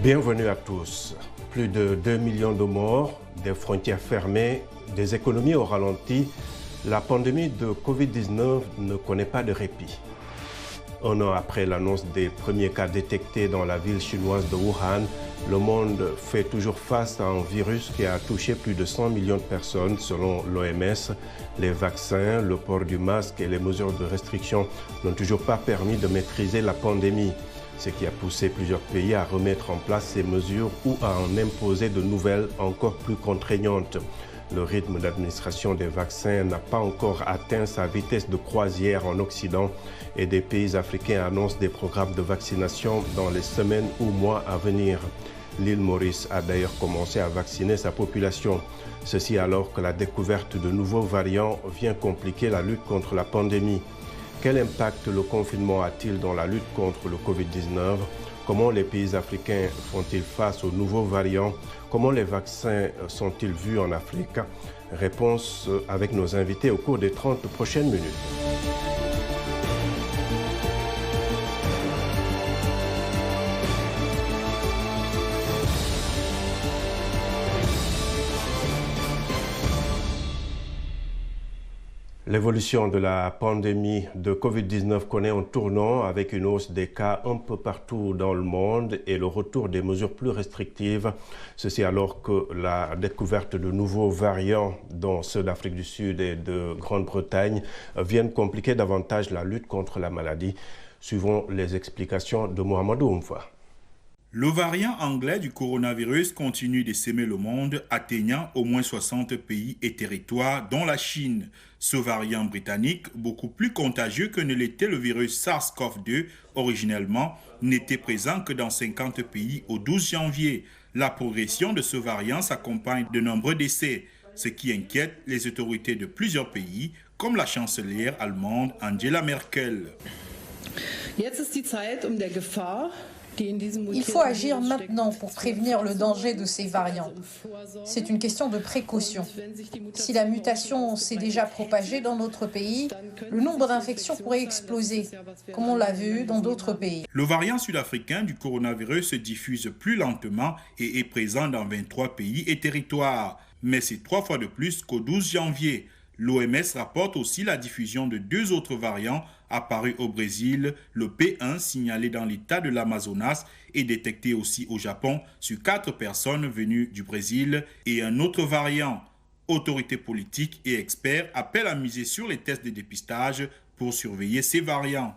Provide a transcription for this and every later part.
Bienvenue à tous. Plus de 2 millions de morts, des frontières fermées, des économies au ralenti, la pandémie de Covid-19 ne connaît pas de répit. Un an après l'annonce des premiers cas détectés dans la ville chinoise de Wuhan, le monde fait toujours face à un virus qui a touché plus de 100 millions de personnes selon l'OMS. Les vaccins, le port du masque et les mesures de restriction n'ont toujours pas permis de maîtriser la pandémie, ce qui a poussé plusieurs pays à remettre en place ces mesures ou à en imposer de nouvelles encore plus contraignantes. Le rythme d'administration des vaccins n'a pas encore atteint sa vitesse de croisière en Occident et des pays africains annoncent des programmes de vaccination dans les semaines ou mois à venir. L'île Maurice a d'ailleurs commencé à vacciner sa population. Ceci alors que la découverte de nouveaux variants vient compliquer la lutte contre la pandémie. Quel impact le confinement a-t-il dans la lutte contre le Covid-19 ? Comment les pays africains font-ils face aux nouveaux variants ? Comment les vaccins sont-ils vus en Afrique ? Réponse avec nos invités au cours des 30 prochaines minutes. L'évolution de la pandémie de Covid-19 connaît un tournant avec une hausse des cas un peu partout dans le monde et le retour des mesures plus restrictives. Ceci alors que la découverte de nouveaux variants, dont ceux d'Afrique du Sud et de Grande-Bretagne, viennent compliquer davantage la lutte contre la maladie. Suivons les explications de Mohamedou Oumfa. Le variant anglais du coronavirus continue d'essaimer le monde, atteignant au moins 60 pays et territoires, dont la Chine. Ce variant britannique, beaucoup plus contagieux que ne l'était le virus SARS-CoV-2 originellement, n'était présent que dans 50 pays au 12 janvier. La progression de ce variant s'accompagne de nombreux décès, ce qui inquiète les autorités de plusieurs pays, comme la chancelière allemande Angela Merkel. Il faut agir maintenant pour prévenir le danger de ces variants. C'est une question de précaution. Si la mutation s'est déjà propagée dans notre pays, le nombre d'infections pourrait exploser, comme on l'a vu dans d'autres pays. Le variant sud-africain du coronavirus se diffuse plus lentement et est présent dans 23 pays et territoires. Mais c'est 3 fois de plus qu'au 12 janvier. L'OMS rapporte aussi la diffusion de 2 autres variants apparus au Brésil, le P1 signalé dans l'état de l'Amazonas et détecté aussi au Japon sur 4 personnes venues du Brésil et un autre variant. Autorités politiques et experts appellent à miser sur les tests de dépistage pour surveiller ces variants.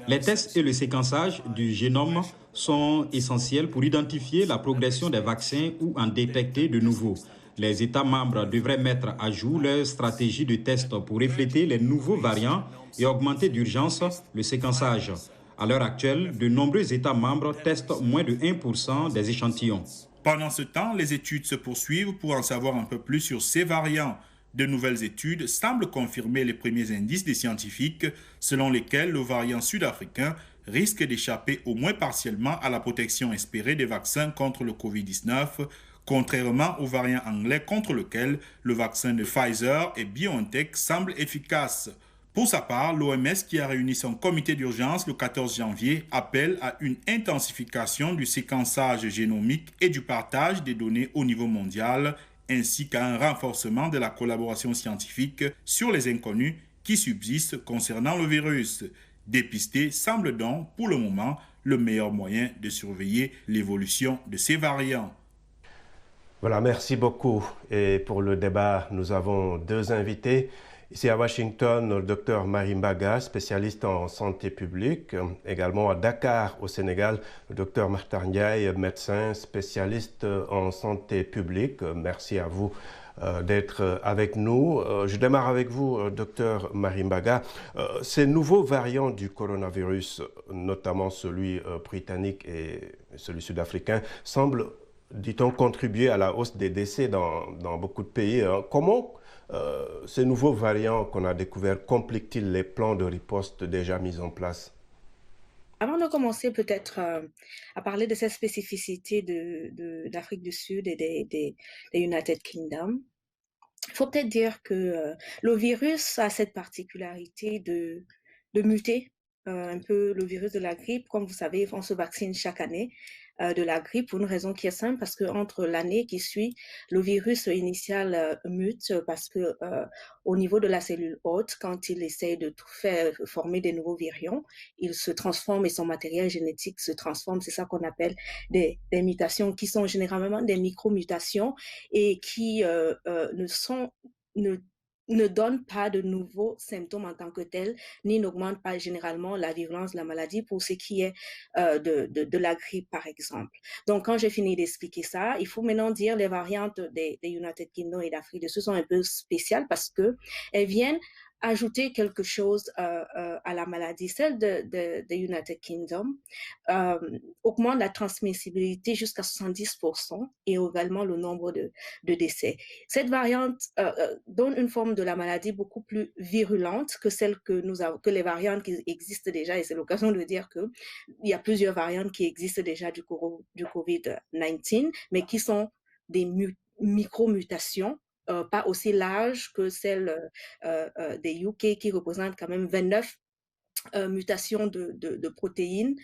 Les tests et le séquençage du génome sont essentiels pour identifier la progression des vaccins ou en détecter de nouveaux. Les États membres devraient mettre à jour leur stratégie de test pour refléter les nouveaux variants et augmenter d'urgence le séquençage. À l'heure actuelle, de nombreux États membres testent moins de 1% des échantillons. Pendant ce temps, les études se poursuivent pour en savoir un peu plus sur ces variants. De nouvelles études semblent confirmer les premiers indices des scientifiques selon lesquels le variant sud-africain risque d'échapper au moins partiellement à la protection espérée des vaccins contre le Covid-19, contrairement au variant anglais contre lequel le vaccin de Pfizer et BioNTech semble efficace. Pour sa part, l'OMS, qui a réuni son comité d'urgence le 14 janvier, appelle à une intensification du séquençage génomique et du partage des données au niveau mondial, ainsi qu'à un renforcement de la collaboration scientifique sur les inconnus qui subsistent concernant le virus. Dépister semble donc, pour le moment, le meilleur moyen de surveiller l'évolution de ces variants. Voilà, merci beaucoup. Et pour le débat, nous avons 2 invités. Ici à Washington, le docteur Marie Mbaga, spécialiste en santé publique. Également à Dakar, au Sénégal, le docteur Makhtar Ndiaye, médecin spécialiste en santé publique. Merci à vous d'être avec nous. Je démarre avec vous, docteur Marie Mbaga. Ces nouveaux variants du coronavirus, notamment celui britannique et celui sud-africain, semblent, dit-on, contribuer à la hausse des décès dans beaucoup de pays. Comment ces nouveaux variants qu'on a découverts compliquent-ils les plans de riposte déjà mis en place? Avant de commencer peut-être à parler de cette spécificité d'Afrique du Sud et des United Kingdom, il faut peut-être dire que le virus a cette particularité de muter un peu le virus de la grippe. Comme vous savez, on se vaccine chaque année de la grippe pour une raison qui est simple, parce que entre l'année qui suit, le virus initial mute parce que au niveau de la cellule hôte, quand il essaie de tout faire former des nouveaux virions, il se transforme et son matériel génétique se transforme. C'est ça qu'on appelle des mutations qui sont généralement des micro-mutations et qui ne ne donne pas de nouveaux symptômes en tant que tels, ni n'augmente pas généralement la virulence de la maladie pour ce qui est de la grippe, par exemple. Donc, quand j'ai fini d'expliquer ça, il faut maintenant dire les variantes des United Kingdom et d'Afrique du Sud sont un peu spéciales parce qu'elles viennent ajouter quelque chose à la maladie. Celle de United Kingdom augmente la transmissibilité jusqu'à 70% et également le nombre de décès. Cette variante donne une forme de la maladie beaucoup plus virulente que celle que les variantes qui existent déjà, et c'est l'occasion de dire qu'il y a plusieurs variantes qui existent déjà du COVID-19, mais qui sont des micro-mutations pas aussi large que celle des UK qui représente quand même 29 mutations de protéines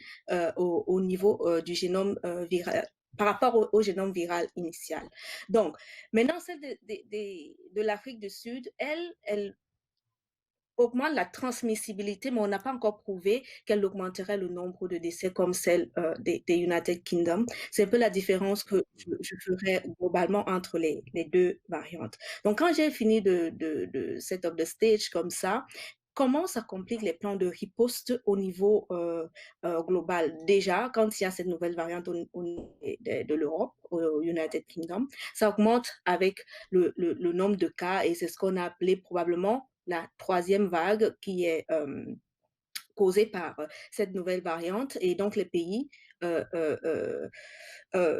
au niveau du génome viral par rapport au génome viral initial. Donc, maintenant, celle de l'Afrique du Sud, elle augmente la transmissibilité, mais on n'a pas encore prouvé qu'elle augmenterait le nombre de décès comme celle des United Kingdom. C'est un peu la différence que je ferais globalement entre les deux variantes. Donc, quand j'ai fini de set up the stage comme ça, comment ça complique les plans de riposte au niveau global? Déjà, quand il y a cette nouvelle variante au niveau de l'Europe, au United Kingdom, ça augmente avec le nombre de cas et c'est ce qu'on a appelé probablement la troisième vague qui est causée par cette nouvelle variante. Et donc, les pays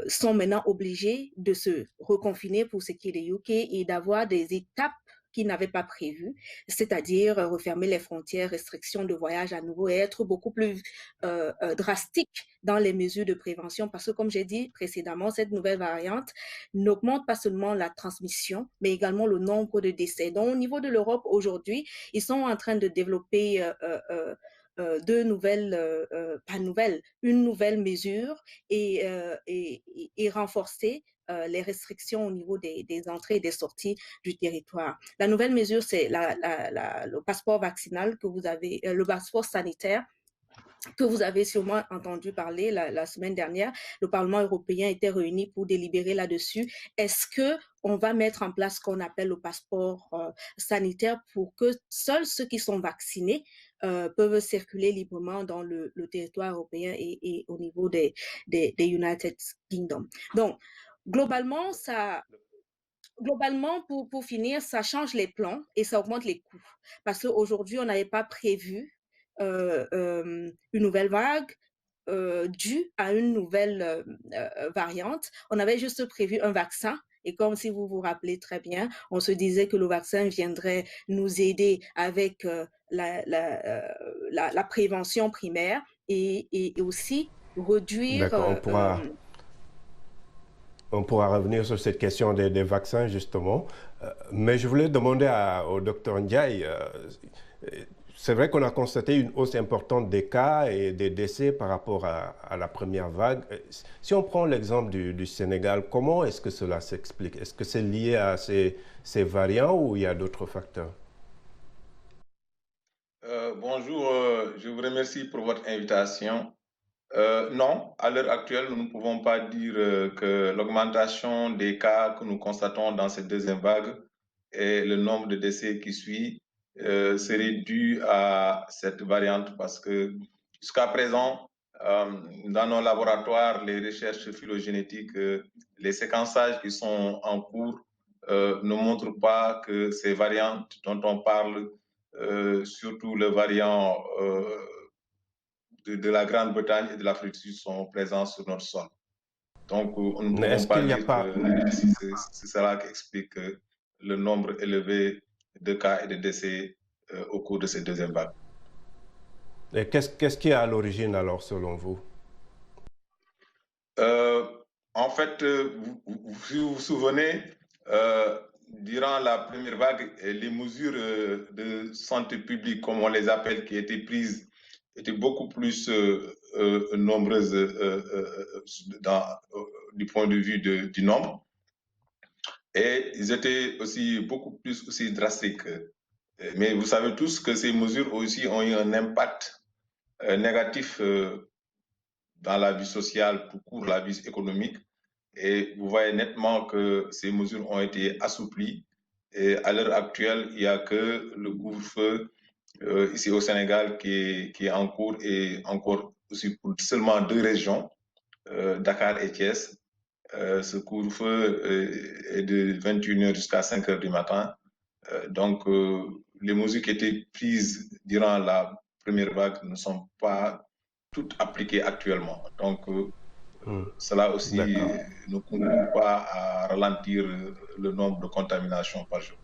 sont maintenant obligés de se reconfiner pour ce qui est des UK et d'avoir des étapes qu'ils n'avaient pas prévues, c'est-à-dire refermer les frontières, restrictions de voyage à nouveau et être beaucoup plus drastique dans les mesures de prévention parce que, comme j'ai dit précédemment, cette nouvelle variante n'augmente pas seulement la transmission, mais également le nombre de décès. Donc, au niveau de l'Europe, aujourd'hui, ils sont en train de développer une nouvelle mesure et renforcer les restrictions au niveau des entrées et des sorties du territoire. La nouvelle mesure, c'est le passeport vaccinal que vous avez, le passeport sanitaire que vous avez sûrement entendu parler la semaine dernière. Le Parlement européen était réuni pour délibérer là-dessus. Est-ce qu'on va mettre en place ce qu'on appelle le passeport sanitaire pour que seuls ceux qui sont vaccinés peuvent circuler librement dans le territoire européen et au niveau des United Kingdom. Donc, globalement, pour finir, ça change les plans et ça augmente les coûts. Parce qu'aujourd'hui, on n'avait pas prévu une nouvelle vague due à une nouvelle variante. On avait juste prévu un vaccin. Et comme si vous vous rappelez très bien, on se disait que le vaccin viendrait nous aider avec la prévention primaire et aussi réduire... D'accord, on pourra revenir sur cette question des vaccins, justement. Mais je voulais demander au Dr Ndiaye, c'est vrai qu'on a constaté une hausse importante des cas et des décès par rapport à la première vague. Si on prend l'exemple du Sénégal, comment est-ce que cela s'explique? Est-ce que c'est lié à ces variants ou il y a d'autres facteurs? Bonjour, je vous remercie pour votre invitation. Non, à l'heure actuelle, nous ne pouvons pas dire que l'augmentation des cas que nous constatons dans cette deuxième vague et le nombre de décès qui suit serait dû à cette variante parce que jusqu'à présent, dans nos laboratoires, les recherches phylogénétiques, les séquençages qui sont en cours ne montrent pas que ces variantes dont on parle, surtout le variant de la Grande-Bretagne et de l'Afrique du Sud sont présents sur notre sol. Donc, on ne peut pas dire que c'est cela qui explique le nombre élevé de cas et de décès au cours de cette deuxième vague. Et qu'est-ce qui est à l'origine alors, selon vous? En fait, si vous vous souvenez, durant la première vague, les mesures de santé publique, comme on les appelle, qui étaient prises étaient beaucoup plus nombreuses du point de vue du nombre. Et ils étaient aussi beaucoup plus aussi drastiques. Mais vous savez tous que ces mesures aussi ont eu un impact négatif dans la vie sociale, tout court, la vie économique. Et vous voyez nettement que ces mesures ont été assouplies. Et à l'heure actuelle, il n'y a que le couvre-feu ici au Sénégal qui est en cours et encore aussi pour seulement 2 régions, Dakar et Thiès. Ce couvre-feu est de 21h jusqu'à 5h du matin. Donc, les mesures qui étaient prises durant la première vague ne sont pas toutes appliquées actuellement. Donc, cela aussi ne contribue pas à ralentir le nombre de contaminations par jour.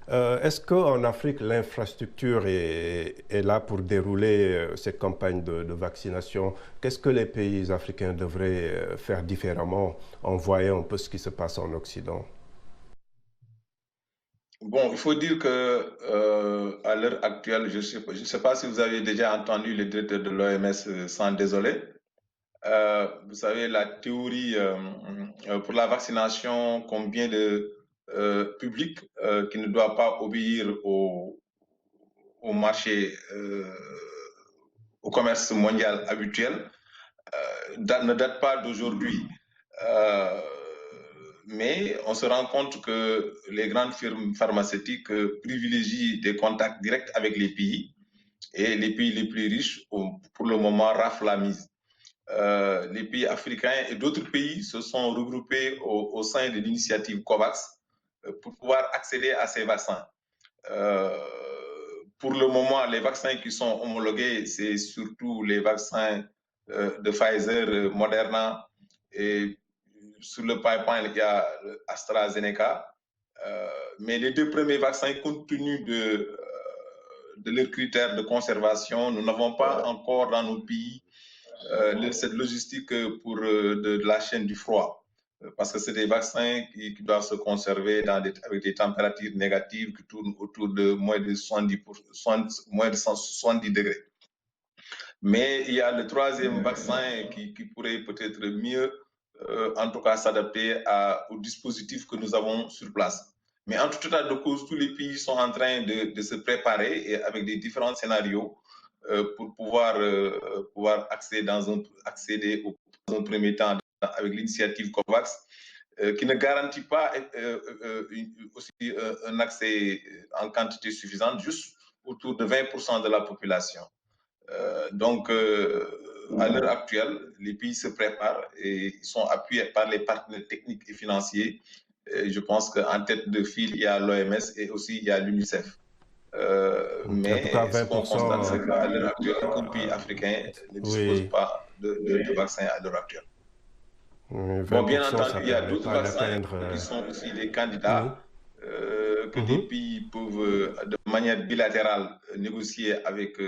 Est-ce qu'en Afrique, l'infrastructure est là pour dérouler cette campagne de vaccination? Qu'est-ce que les pays africains devraient faire différemment en voyant un peu ce qui se passe en Occident? Bon, il faut dire que à l'heure actuelle, je ne sais pas si vous avez déjà entendu le directeur de l'OMS s'en désoler. Vous savez, la théorie pour la vaccination combien de public qui ne doit pas obéir au marché, au commerce mondial habituel, ne date pas d'aujourd'hui. Mais on se rend compte que les grandes firmes pharmaceutiques privilégient des contacts directs avec les pays et les pays les plus riches, pour le moment, raflent la mise. Les pays africains et d'autres pays se sont regroupés au sein de l'initiative COVAX pour pouvoir accéder à ces vaccins. Pour le moment, les vaccins qui sont homologués, c'est surtout les vaccins de Pfizer, Moderna, et sur le pipeline, il y a AstraZeneca. Mais les 2 premiers vaccins, compte tenu de leurs critères de conservation, nous n'avons pas encore dans nos pays cette logistique pour de la chaîne du froid. Parce que c'est des vaccins qui doivent se conserver avec des températures négatives qui tournent autour de moins de 170 degrés. Mais il y a le 3e vaccin qui pourrait peut-être mieux, en tout cas, s'adapter au dispositif que nous avons sur place. Mais en tout état de cause, tous les pays sont en train de se préparer et avec des différents scénarios pour pouvoir accéder dans un premier temps avec l'initiative COVAX, qui ne garantit pas aussi un accès en quantité suffisante, juste autour de 20% de la population. Donc, à l'heure actuelle, les pays se préparent et ils sont appuyés par les partenaires techniques et financiers. Et je pense qu'en tête de file, il y a l'OMS et aussi il y a l'UNICEF. Mais ce qu'on constate, c'est qu'à l'heure actuelle, aucun pays africain ne dispose pas de vaccin à l'heure actuelle. Bon, bien entendu, il y a d'autres vaccins qui sont aussi des candidats que des pays peuvent, de manière bilatérale, négocier avec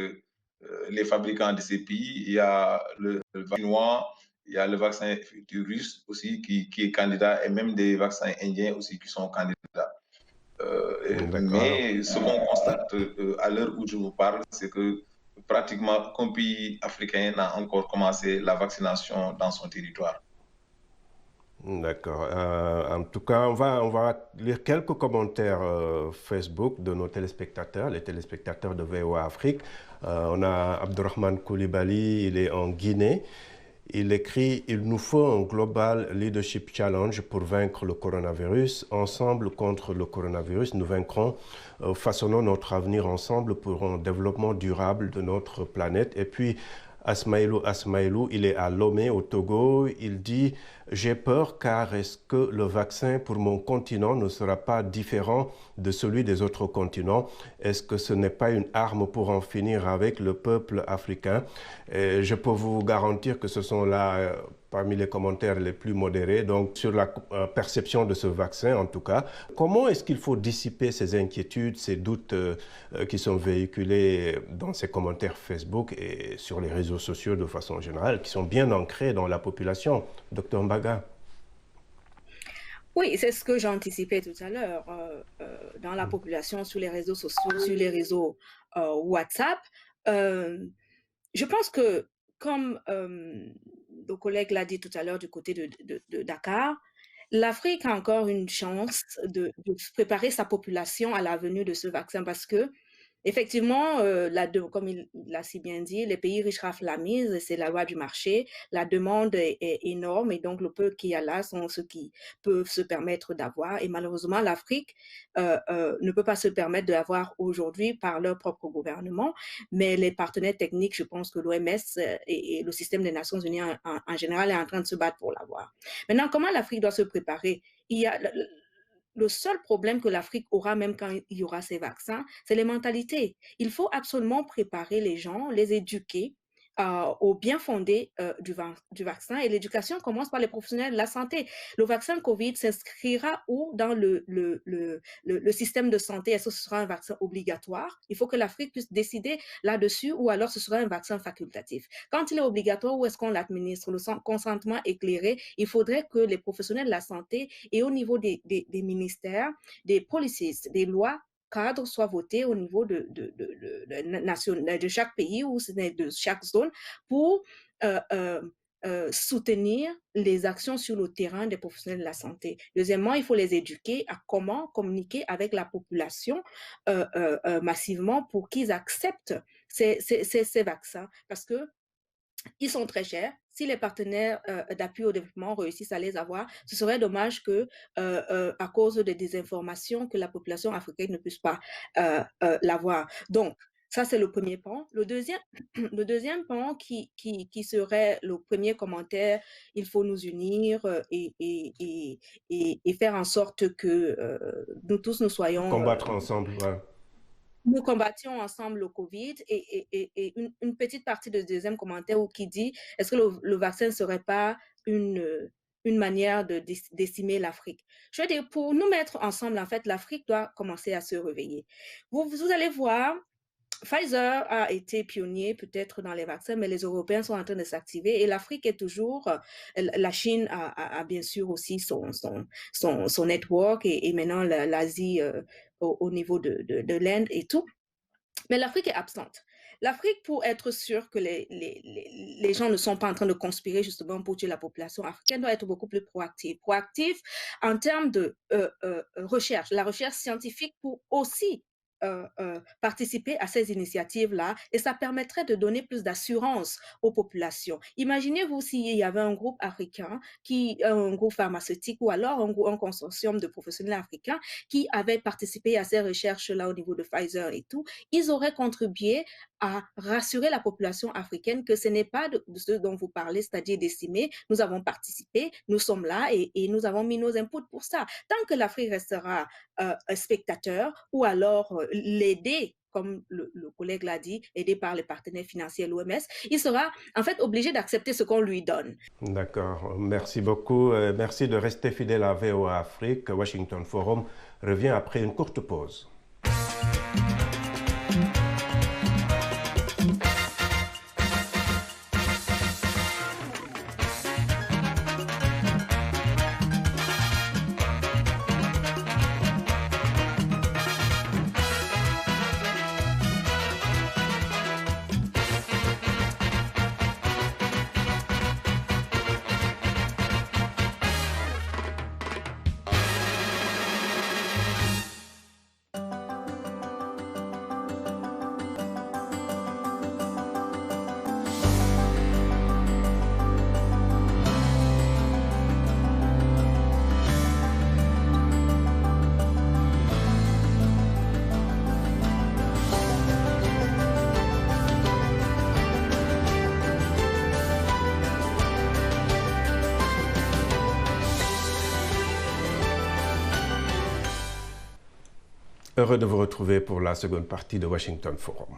les fabricants de ces pays. Il y a le vaccin chinois, il y a le vaccin russe aussi qui est candidat, et même des vaccins indiens aussi qui sont candidats. Mais ce qu'on constate à l'heure où je vous parle, c'est que pratiquement aucun pays africain n'a encore commencé la vaccination dans son territoire. D'accord. En tout cas, on va lire quelques commentaires Facebook de nos téléspectateurs, les téléspectateurs de VOA Afrique. On a Abdurrahman Koulibaly, il est en Guinée. Il écrit « Il nous faut un Global Leadership Challenge pour vaincre le coronavirus. Ensemble contre le coronavirus, nous vaincrons. Façonnons notre avenir ensemble pour un développement durable de notre planète. » Et puis, Asmaïlou, il est à Lomé, au Togo. Il dit « J'ai peur car est-ce que le vaccin pour mon continent ne sera pas différent de celui des autres continents? Est-ce que ce n'est pas une arme pour en finir avec le peuple africain ?» Et je peux vous garantir que ce sont là parmi les commentaires les plus modérés, donc sur la perception de ce vaccin en tout cas. Comment est-ce qu'il faut dissiper ces inquiétudes, ces doutes qui sont véhiculés dans ces commentaires Facebook et sur les réseaux sociaux de façon générale, qui sont bien ancrés dans la population? Docteur Mbaga. Oui, c'est ce que j'anticipais tout à l'heure. Dans la population, sur les réseaux sociaux, sur les réseaux WhatsApp, je pense que, comme le collègue l'a dit tout à l'heure du côté de Dakar, l'Afrique a encore une chance de préparer sa population à la venue de ce vaccin parce que, effectivement, comme il l'a si bien dit, les pays riches raflent la mise, c'est la loi du marché. La demande est énorme et donc le peu qu'il y a là sont ceux qui peuvent se permettre d'avoir. Et malheureusement, l'Afrique ne peut pas se permettre d'avoir aujourd'hui par leur propre gouvernement, mais les partenaires techniques, je pense que l'OMS et le système des Nations Unies en général est en train de se battre pour l'avoir. Maintenant, comment l'Afrique doit se préparer? Il y a le seul problème que l'Afrique aura, même quand il y aura ces vaccins, c'est les mentalités. Il faut absolument préparer les gens, les éduquer au bien fondé du vaccin. Et l'éducation commence par les professionnels de la santé. Le vaccin COVID s'inscrira où dans le système de santé? Est-ce que ce sera un vaccin obligatoire? Il faut que l'Afrique puisse décider là-dessus, ou alors ce sera un vaccin facultatif. Quand il est obligatoire, où est-ce qu'on l'administre? Le consentement éclairé, il faudrait que les professionnels de la santé et au niveau des ministères, des policies, des lois, cadres soient votés au niveau de chaque pays ou de chaque zone pour soutenir les actions sur le terrain des professionnels de la santé. Deuxièmement, il faut les éduquer à comment communiquer avec la population massivement pour qu'ils acceptent ces vaccins parce que ils sont très chers. Si les partenaires d'appui au développement réussissent à les avoir, ce serait dommage que, à cause des désinformations, que la population africaine ne puisse pas l'avoir. Donc, ça, c'est le premier pan. Le deuxième pan qui serait le premier commentaire, il faut nous unir et faire en sorte que nous tous nous soyons... Combattre ensemble, ouais. Nous combattions ensemble le Covid et une petite partie du deuxième commentaire qui dit est-ce que le vaccin ne serait pas une manière de décimer l'Afrique? Je veux dire, pour nous mettre ensemble, en fait, l'Afrique doit commencer à se réveiller. Vous allez voir, Pfizer a été pionnier peut-être dans les vaccins, mais les Européens sont en train de s'activer et l'Afrique est toujours, la Chine a bien sûr aussi son network et maintenant l'Asie au niveau de l'Inde et tout. Mais l'Afrique est absente. L'Afrique, pour être sûr que les gens ne sont pas en train de conspirer justement pour tuer la population africaine, doit être beaucoup plus proactive. Proactive en termes de recherche, la recherche scientifique pour aussi participer à ces initiatives-là et ça permettrait de donner plus d'assurance aux populations. Imaginez-vous s'il y avait un groupe africain, un groupe pharmaceutique ou alors un consortium de professionnels africains qui avaient participé à ces recherches-là au niveau de Pfizer et tout, ils auraient contribué à rassurer la population africaine que ce n'est pas de ce dont vous parlez, c'est-à-dire décimer. Nous avons participé, nous sommes là et nous avons mis nos inputs pour ça. Tant que l'Afrique restera un spectateur ou alors l'aider, comme le collègue l'a dit, aidé par les partenaires financiers de l'OMS, il sera en fait obligé d'accepter ce qu'on lui donne. D'accord, merci beaucoup. Merci de rester fidèle à VOA Afrique. Washington Forum revient après une courte pause. Heureux de vous retrouver pour la seconde partie de Washington Forum.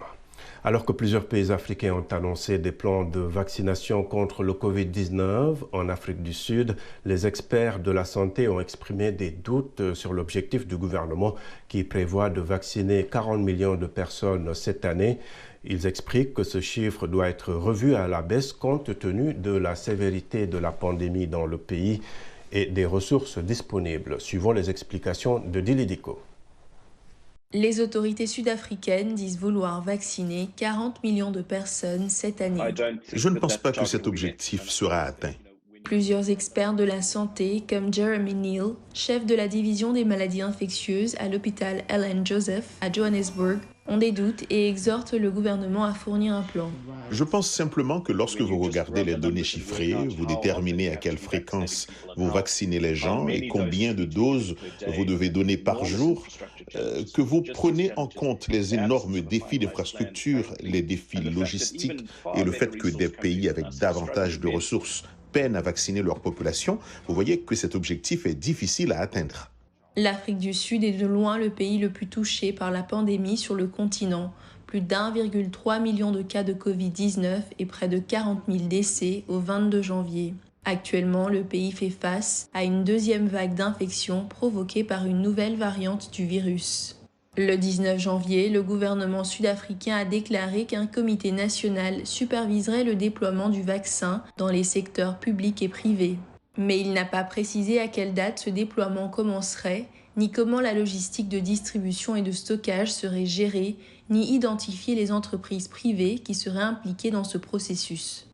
Alors que plusieurs pays africains ont annoncé des plans de vaccination contre le Covid-19 en Afrique du Sud, les experts de la santé ont exprimé des doutes sur l'objectif du gouvernement qui prévoit de vacciner 40 millions de personnes cette année. Ils expliquent que ce chiffre doit être revu à la baisse compte tenu de la sévérité de la pandémie dans le pays et des ressources disponibles, suivant les explications de Dili Diko. Les autorités sud-africaines disent vouloir vacciner 40 millions de personnes cette année. Je ne pense pas que cet objectif sera atteint. Plusieurs experts de la santé, comme Jeremy Neal, chef de la division des maladies infectieuses à l'hôpital Ellen Joseph à Johannesburg, ont des doutes et exhortent le gouvernement à fournir un plan. Je pense simplement que lorsque vous regardez les données chiffrées, vous déterminez à quelle fréquence vous vaccinez les gens et combien de doses vous devez donner par jour, que vous prenez en compte les énormes défis d'infrastructure, les défis logistiques et le fait que des pays avec davantage de ressources peinent à vacciner leur population, vous voyez que cet objectif est difficile à atteindre. L'Afrique du Sud est de loin le pays le plus touché par la pandémie sur le continent. Plus d'1,3 million de cas de Covid-19 et près de 40 000 décès au 22 janvier. Actuellement, le pays fait face à une deuxième vague d'infection provoquée par une nouvelle variante du virus. Le 19 janvier, le gouvernement sud-africain a déclaré qu'un comité national superviserait le déploiement du vaccin dans les secteurs publics et privés. Mais il n'a pas précisé à quelle date ce déploiement commencerait, ni comment la logistique de distribution et de stockage serait gérée, ni identifier les entreprises privées qui seraient impliquées dans ce processus.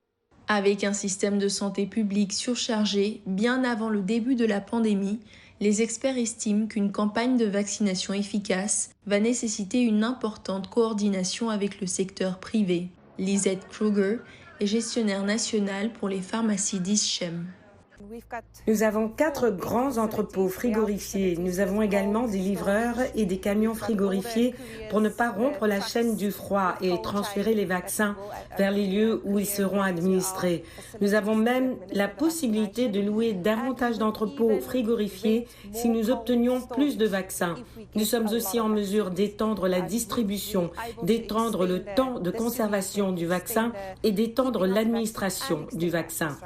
Avec un système de santé publique surchargé bien avant le début de la pandémie, les experts estiment qu'une campagne de vaccination efficace va nécessiter une importante coordination avec le secteur privé. Lisette Kruger est gestionnaire nationale pour les pharmacies d'Ischem. Nous avons 4 grands entrepôts frigorifiés. Nous avons également des livreurs et des camions frigorifiés pour ne pas rompre la chaîne du froid et transférer les vaccins vers les lieux où ils seront administrés. Nous avons même la possibilité de louer davantage d'entrepôts frigorifiés si nous obtenions plus de vaccins. Nous sommes aussi en mesure d'étendre la distribution, d'étendre le temps de conservation du vaccin et d'étendre l'administration du vaccin.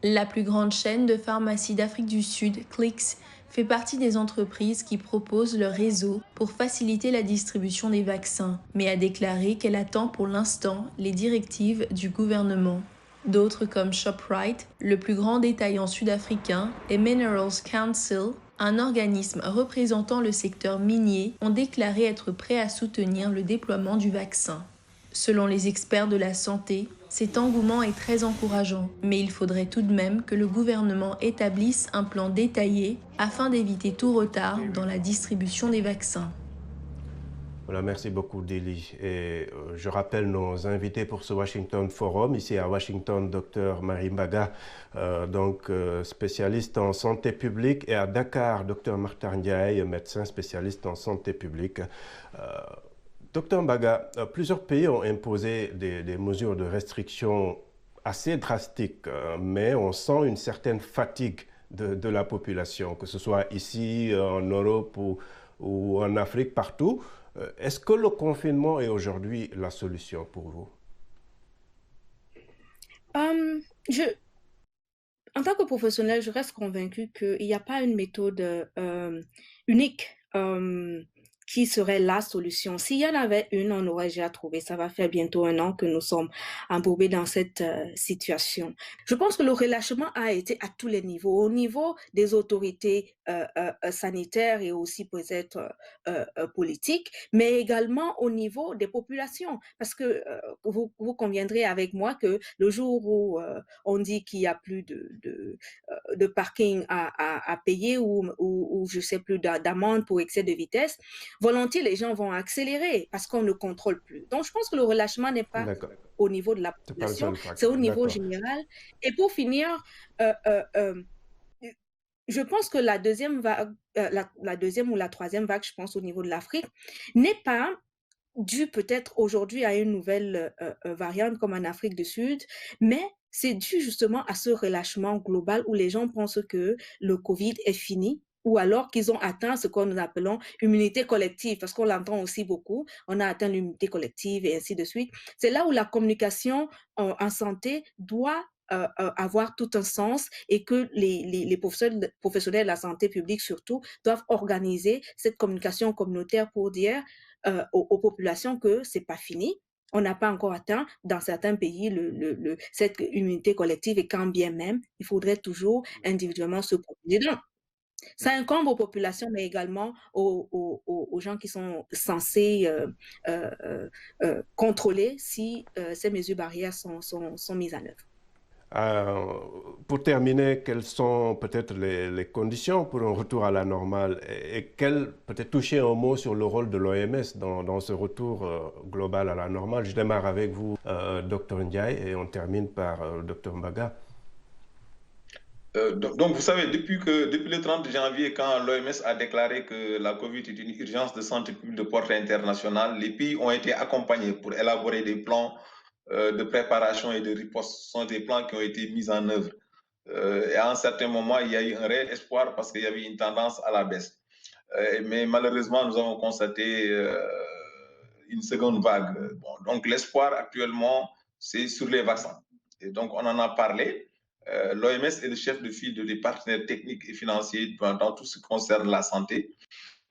La plus grande chaîne de pharmacies d'Afrique du Sud, Clicks, fait partie des entreprises qui proposent leur réseau pour faciliter la distribution des vaccins, mais a déclaré qu'elle attend pour l'instant les directives du gouvernement. D'autres comme Shoprite, le plus grand détaillant sud-africain, et Minerals Council, un organisme représentant le secteur minier, ont déclaré être prêts à soutenir le déploiement du vaccin. Selon les experts de la santé, cet engouement est très encourageant, mais il faudrait tout de même que le gouvernement établisse un plan détaillé afin d'éviter tout retard dans la distribution des vaccins. Voilà, merci beaucoup, Dili. Et je rappelle nos invités pour ce Washington Forum. Ici à Washington, Dr Marie Mbaga, spécialiste en santé publique, et à Dakar, Dr Martin Ndiaye, médecin spécialiste en santé publique. Docteur Mbaga, plusieurs pays ont imposé des mesures de restriction assez drastiques, mais on sent une certaine fatigue de la population, que ce soit ici, en Europe ou en Afrique, partout. Est-ce que le confinement est aujourd'hui la solution pour vous? En tant que professionnel, je reste convaincue qu'il n'y a pas une méthode unique qui serait la solution. S'il y en avait une, on aurait déjà trouvé. Ça va faire bientôt 1 an que nous sommes embourbés dans cette situation. Je pense que le relâchement a été à tous les niveaux, au niveau des autorités sanitaires et aussi peut-être politiques, mais également au niveau des populations. Parce que vous conviendrez avec moi que le jour où on dit qu'il n'y a plus de parking à payer ou je sais plus d'amende pour excès de vitesse, volontiers les gens vont accélérer parce qu'on ne contrôle plus. Donc je pense que le relâchement n'est pas au niveau de la population, c'est au niveau général. Et pour finir, je pense que la deuxième vague, la deuxième ou la troisième vague, je pense au niveau de l'Afrique, n'est pas due peut-être aujourd'hui à une nouvelle variante comme en Afrique du Sud, mais c'est dû justement à ce relâchement global où les gens pensent que le Covid est fini, ou alors qu'ils ont atteint ce que nous appelons immunité collective, parce qu'on l'entend aussi beaucoup, on a atteint l'immunité collective et ainsi de suite. C'est là où la communication en santé doit avoir tout un sens et que les professionnels de la santé publique surtout doivent organiser cette communication communautaire pour dire aux populations que c'est pas fini. On n'a pas encore atteint dans certains pays cette immunité collective et quand bien même, il faudrait toujours individuellement se protéger. Ça incombe aux populations, mais également aux gens qui sont censés contrôler si ces mesures barrières sont mises en œuvre. Pour terminer, quelles sont peut-être les conditions pour un retour à la normale et peut-être toucher un mot sur le rôle de l'OMS dans ce retour global à la normale. Je démarre avec vous, Dr Ndiaye, et on termine par Dr Mbaga. Donc, vous savez, depuis le 30 janvier, quand l'OMS a déclaré que la COVID est une urgence de santé publique de portée internationale, les pays ont été accompagnés pour élaborer des plans de préparation et de riposte. Ce sont des plans qui ont été mis en œuvre. Et à un certain moment, il y a eu un réel espoir parce qu'il y avait une tendance à la baisse. Mais malheureusement, nous avons constaté une seconde vague. Bon, donc, l'espoir actuellement, c'est sur les vaccins. Et donc, on en a parlé. L'OMS est le chef de file des partenaires techniques et financiers dans tout ce qui concerne la santé.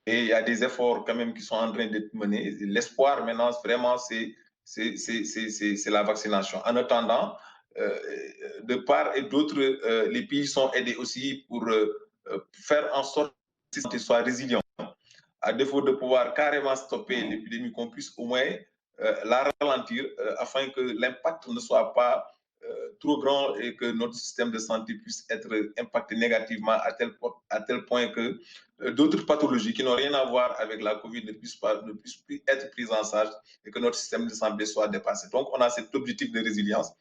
Et il y a des efforts quand même qui sont en train d'être menés. L'espoir maintenant, vraiment, c'est la vaccination. En attendant, de part et d'autre, les pays sont aidés aussi pour faire en sorte que la santé soit résiliente. À défaut de pouvoir carrément stopper l'épidémie, qu'on puisse au moins la ralentir afin que l'impact ne soit pas trop grand et que notre système de santé puisse être impacté négativement à tel point que d'autres pathologies qui n'ont rien à voir avec la COVID ne puissent plus être prises en charge et que notre système de santé soit dépassé. Donc, on a cet objectif de résilience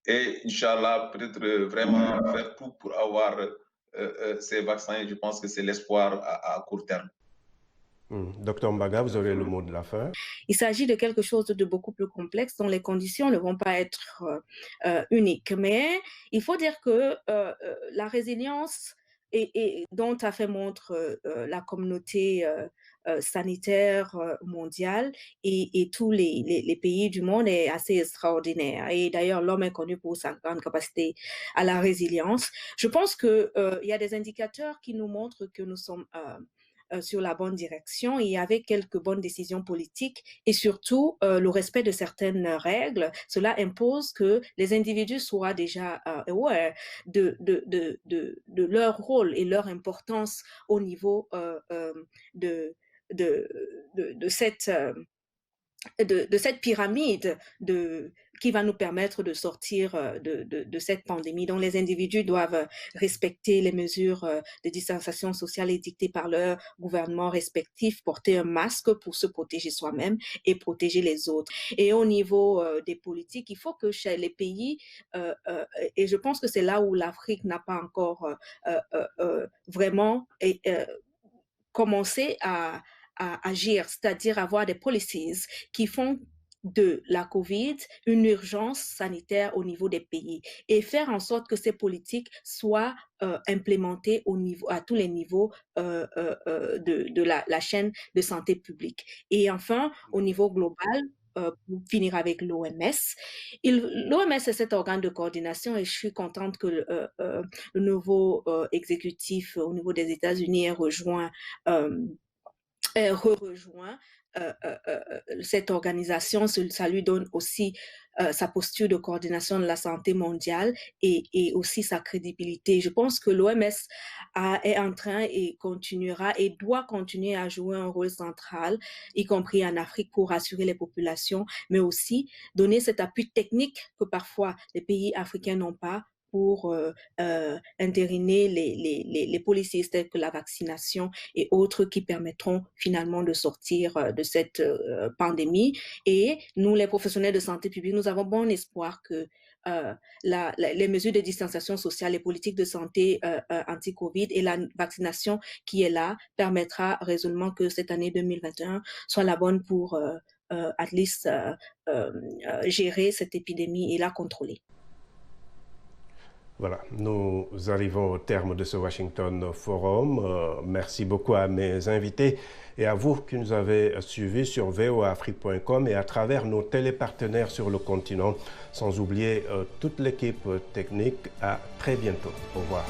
et, Inch'Allah, peut-être vraiment faire tout pour avoir ces vaccins. Et je pense que c'est l'espoir à court terme. Docteur Mbaga, vous aurez le mot de la fin. Il s'agit de quelque chose de beaucoup plus complexe dont les conditions ne vont pas être uniques. Mais il faut dire que la résilience dont a fait montre la communauté sanitaire mondiale et tous les pays du monde est assez extraordinaire. Et d'ailleurs, l'homme est connu pour sa grande capacité à la résilience. Je pense qu'il y a des indicateurs qui nous montrent que nous sommes sur la bonne direction et avec quelques bonnes décisions politiques et surtout le respect de certaines règles. Cela impose que les individus soient déjà aware de leur rôle et leur importance au niveau de cette pyramide qui va nous permettre de sortir de cette pandémie. Donc, les individus doivent respecter les mesures de distanciation sociale édictées par leur gouvernement respectif, porter un masque pour se protéger soi-même et protéger les autres. Et au niveau des politiques, il faut que chez les pays, et je pense que c'est là où l'Afrique n'a pas encore vraiment commencé à agir, c'est-à-dire avoir des policies qui font de la COVID une urgence sanitaire au niveau des pays et faire en sorte que ces politiques soient implémentées à tous les niveaux de la chaîne de santé publique. Et enfin, au niveau global, pour finir avec l'OMS. L'OMS est cet organe de coordination et je suis contente que le nouveau exécutif au niveau des États-Unis ait rejoint cette organisation. Ça lui donne aussi sa posture de coordination de la santé mondiale et aussi sa crédibilité. Je pense que l'OMS est en train et continuera et doit continuer à jouer un rôle central, y compris en Afrique, pour rassurer les populations, mais aussi donner cet appui technique que parfois les pays africains n'ont pas pour entériner les politiques telles que la vaccination et autres qui permettront finalement de sortir de cette pandémie. Et nous, les professionnels de santé publique, nous avons bon espoir que les mesures de distanciation sociale, les politiques de santé anti-Covid et la vaccination qui est là permettra résolument que cette année 2021 soit la bonne pour at least gérer cette épidémie et la contrôler. Voilà, nous arrivons au terme de ce Washington Forum. Merci beaucoup à mes invités et à vous qui nous avez suivis sur voaafrique.com et à travers nos télépartenaires sur le continent, sans oublier toute l'équipe technique. À très bientôt. Au revoir.